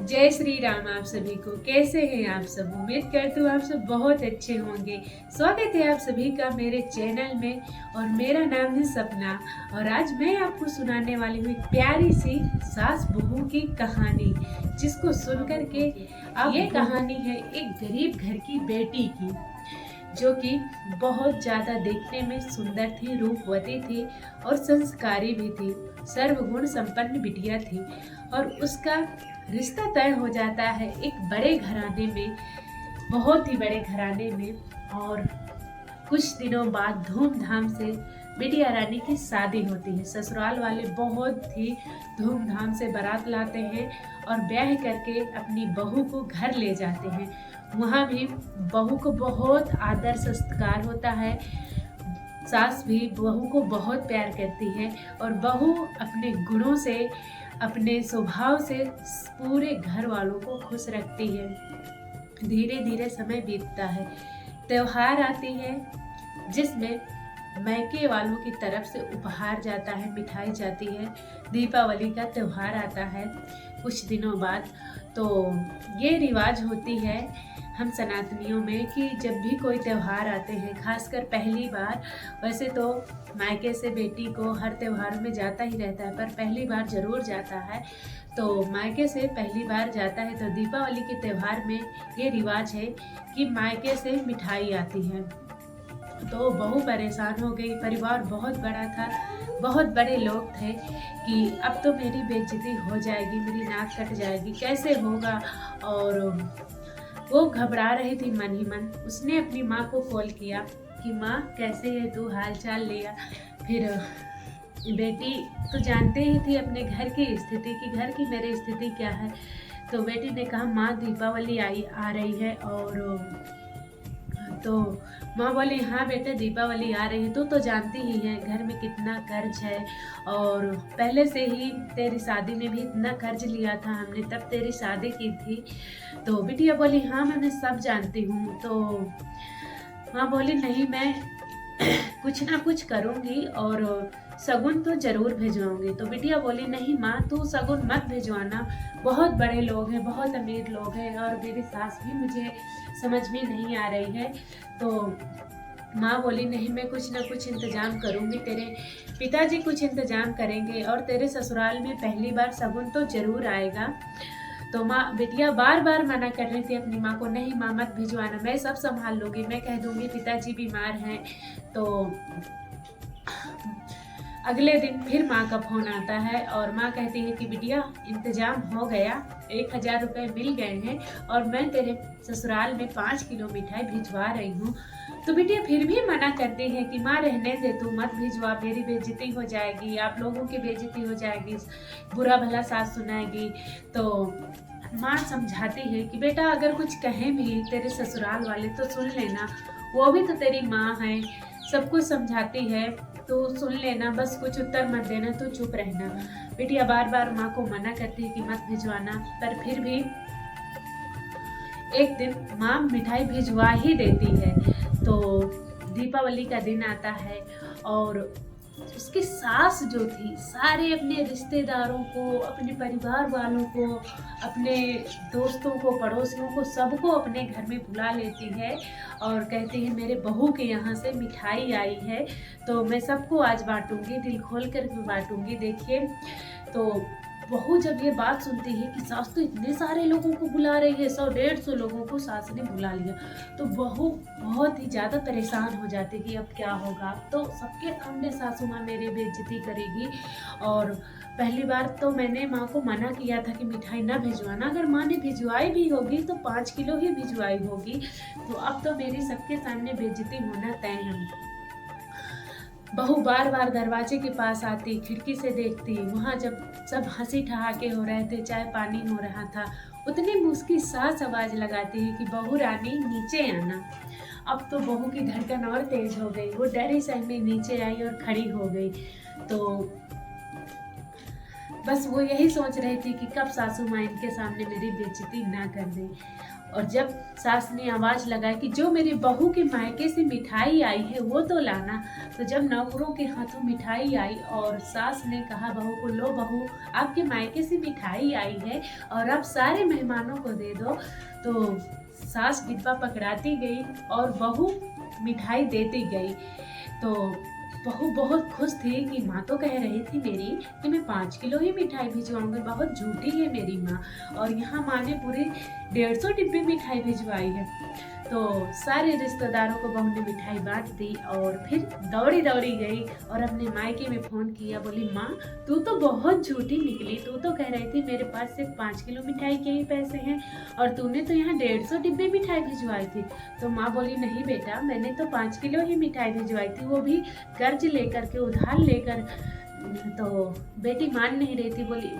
जय श्री राम। आप सभी को कैसे हैं आप सब? उम्मीद करती हूँ आप सब बहुत अच्छे होंगे। स्वागत है आप सभी का मेरे चैनल में और मेरा नाम है सपना। और आज मैं आपको सुनाने वाली हूँ एक प्यारी सी सास बहू की कहानी, जिसको सुनकर के अब ये कहानी है एक गरीब घर की बेटी की, जो कि बहुत ज़्यादा देखने में सुंदर थी, रूपवती थी और संस्कारी भी थी। सर्वगुण संपन्न बिटिया थी और उसका रिश्ता तय हो जाता है एक बड़े घराने में, बहुत ही बड़े घराने में। और कुछ दिनों बाद धूमधाम से बिटिया रानी की शादी होती है। ससुराल वाले बहुत ही धूमधाम से बारात लाते हैं और ब्याह करके अपनी बहू को घर ले जाते हैं। वहाँ भी बहू को बहुत आदर सत्कार होता है। सास भी बहू को बहुत प्यार करती है और बहू अपने गुणों से, अपने स्वभाव से पूरे घर वालों को खुश रखती है। धीरे धीरे समय बीतता है, त्योहार आती है जिसमें मैके वालों की तरफ से उपहार जाता है, मिठाई जाती है। दीपावली का त्योहार आता है कुछ दिनों बाद। तो ये रिवाज होती है हम सनातनियों में कि जब भी कोई त्यौहार आते हैं, खासकर पहली बार, वैसे तो मायके से बेटी को हर त्यौहार में जाता ही रहता है, पर पहली बार जरूर जाता है। तो मायके से पहली बार जाता है तो दीपावली के त्यौहार में ये रिवाज है कि मायके से मिठाई आती है। तो बहू परेशान हो गई। परिवार बहुत बड़ा था, बहुत बड़े लोग थे कि अब तो मेरी बेइज्जती हो जाएगी, मेरी नाक कट जाएगी, कैसे होगा। और वो घबरा रही थी मन ही मन। उसने अपनी माँ को कॉल किया कि माँ कैसे है तू, हाल चाल लिया। फिर बेटी तो जानते ही थी अपने घर की स्थिति की, घर की मेरी स्थिति क्या है। तो बेटी ने कहा माँ दीपावली आ रही है। और तो माँ बोली हाँ बेटा दीपावली आ रही है, तू तो जानती ही है घर में कितना कर्ज है और पहले से ही तेरी शादी में भी इतना कर्ज लिया था हमने, तब तेरी शादी की थी। तो बिटिया बोली हाँ मैं सब जानती हूँ। तो माँ बोली नहीं, मैं कुछ ना कुछ करूँगी और सगुन तो जरूर भिजवाऊंगी। तो बिटिया बोली नहीं माँ तू सगुन मत भिजवाना, बहुत बड़े लोग हैं, बहुत अमीर लोग हैं और मेरी सास भी मुझे समझ में नहीं आ रही है। तो माँ बोली नहीं मैं कुछ ना कुछ इंतजाम करूँगी, तेरे पिताजी कुछ इंतजाम करेंगे और तेरे ससुराल में पहली बार सगुन तो जरूर आएगा। तो माँ, बिटिया बार बार मना कर रही थी अपनी माँ को, नहीं माँ मत भिजवाना, मैं सब संभाल लूँगी, मैं कह दूँगी पिताजी बीमार हैं। तो अगले दिन फिर माँ का फोन आता है और माँ कहती है कि बिटिया इंतजाम हो गया, 1000 रुपये मिल गए हैं और मैं तेरे ससुराल में 5 किलो मिठाई भिजवा रही हूँ। तो बिटिया फिर भी मना करती है कि माँ रहने दे, तू मत भिजवा, मेरी बेइज्जती हो जाएगी, आप लोगों की बेइज्जती हो जाएगी, बुरा भला सास सुनाएगी। तो माँ समझाती है कि बेटा अगर कुछ कहें भी तेरे ससुराल वाले तो सुन लेना, वो भी तो तेरी माँ है, सब कुछ समझाती है तो सुन लेना, बस कुछ उत्तर मत देना, तो चुप रहना। बिटिया बार बार माँ को मना करती है कि मत भिजवाना, पर फिर भी एक दिन माँ मिठाई भिजवा ही देती है। तो दीपावली का दिन आता है और उसकी सास जो थी सारे अपने रिश्तेदारों को, अपने परिवार वालों को, अपने दोस्तों को, पड़ोसियों को, सबको अपने घर में बुला लेती है और कहती है मेरे बहू के यहाँ से मिठाई आई है तो मैं सबको आज बांटूंगी, दिल खोल कर बांटूंगी। देखिए, तो बहू जब ये बात सुनती है कि सास तो इतने सारे लोगों को बुला रही है, 100-150 लोगों को सास ने बुला लिया, तो बहू बहुत ही ज़्यादा परेशान हो जाती कि अब क्या होगा। तो सबके सामने सासू माँ मेरी बेइज्जती करेगी और पहली बार तो मैंने माँ को मना किया था कि मिठाई ना भिजवाना, अगर माँ ने भिजवाई भी होगी तो 5 किलो ही भिजवाई होगी, तो अब तो मेरी सबके सामने बेइज्जती होना तय है। बहू बार बार दरवाजे के पास आती, खिड़की से देखती, वहाँ जब सब हंसी ठहाके हो रहे थे, चाय पानी हो रहा था, उतनी में उसकी सास आवाज लगाती है कि बहू रानी नीचे आना। अब तो बहू की धड़कन और तेज हो गई, वो डरी सहमी नीचे आई और खड़ी हो गई। तो बस वो यही सोच रही थी कि कब सासू माँ इनके सामने मेरी बेइज्जती ना कर दे। और जब सास ने आवाज़ लगाई कि जो मेरी बहू के मायके से मिठाई आई है वो तो लाना, तो जब नौकरों के हाथों मिठाई आई और सास ने कहा बहू को, लो बहू आपके मायके से मिठाई आई है और अब सारे मेहमानों को दे दो, तो सास डिब्बा पकड़ाती गई और बहू मिठाई देती गई। तो बहू बहुत खुश थी कि माँ तो कह रही थी मेरी कि मैं 5 किलो ही मिठाई भिजवाऊंगी, बहुत झूठी है मेरी माँ, और यहाँ माँ ने पूरे 150 डिब्बे मिठाई भिजवाई है। तो सारे रिश्तेदारों को बहू ने मिठाई बांट दी और फिर दौड़ी दौड़ी गई और अपने मायके में फ़ोन किया, बोली माँ तू तो बहुत झूठी निकली, तू तो कह रही थी मेरे पास सिर्फ 5 किलो मिठाई के ही पैसे हैं और तूने तो यहाँ 150 डिब्बे मिठाई भिजवाई थी। तो माँ बोली नहीं बेटा, मैंने तो 5 किलो ही मिठाई भिजवाई थी, वो भी कर्ज लेकर के, उधार लेकर। तो बेटी मान नहीं रही थी, बोली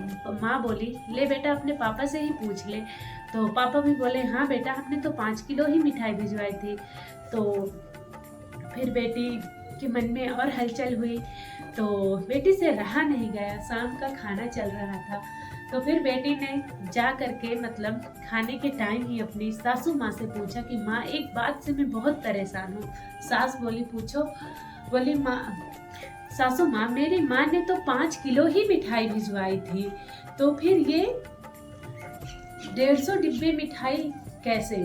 माँ बोली ले बेटा अपने पापा से ही पूछ ले। तो पापा भी बोले हाँ बेटा हमने तो 5 किलो ही मिठाई भिजवाई थी। तो फिर बेटी के मन में और हलचल हुई, तो बेटी से रहा नहीं गया, शाम का खाना चल रहा था। तो फिर बेटी ने जा करके मतलब खाने के टाइम ही अपनी सासू माँ से पूछा कि माँ एक बात से मैं बहुत परेशान हूँ। सास बोली पूछो। बोली माँ, सासू माँ मेरी माँ ने तो 5 किलो ही मिठाई भिजवाई थी, तो फिर ये 150 डिब्बे मिठाई कैसे?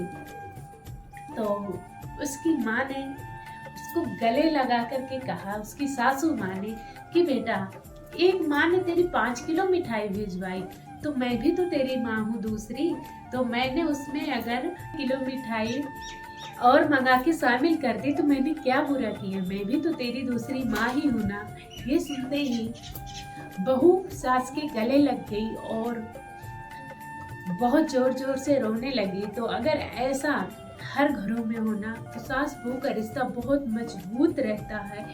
तो उसकी माँ ने उसको गले लगा करके कहा, उसकी सासू माँ ने, कि बेटा एक माँ ने तेरी 5 किलो मिठाई भिजवाई, तो मैं भी तो तेरी माँ हूँ दूसरी, तो मैंने उसमें अगर किलो मिठाई और मंगा के शामिल कर दी तो मैंने क्या बुरा किया, मैं भी तो तेरी दूसरी माँ ही हूँ ना। ये सुनते ही बहू सास के गले लग गई और बहुत जोर जोर से रोने लगी। तो अगर ऐसा हर घरों में होना तो सास बहू का रिश्ता बहुत मजबूत रहता है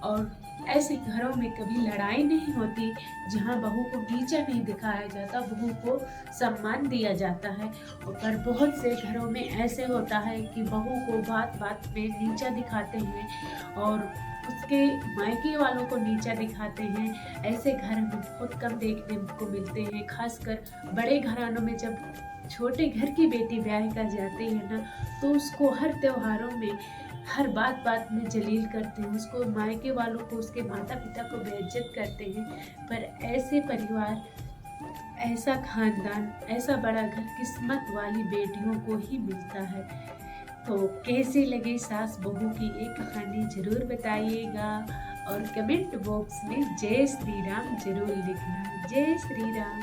और ऐसे घरों में कभी लड़ाई नहीं होती, जहाँ बहू को नीचा नहीं दिखाया जाता, बहू को सम्मान दिया जाता है। पर बहुत से घरों में ऐसे होता है कि बहू को बात बात में नीचा दिखाते हैं और उसके मायके वालों को नीचा दिखाते हैं। ऐसे घर में बहुत कम देखने को मिलते हैं, खासकर बड़े घरानों में जब छोटे घर की बेटी ब्याह कर जाती है ना, तो उसको हर त्योहारों में हर बात बात में जलील करते हैं, उसको मायके वालों को, उसके माता पिता को बेइज्जत करते हैं। पर ऐसे परिवार, ऐसा खानदान, ऐसा बड़ा घर किस्मत वाली बेटियों को ही मिलता है। तो कैसी लगी सास बहू की ये कहानी जरूर बताइएगा और कमेंट बॉक्स में जय श्री राम जरूर लिखना। जय श्री राम।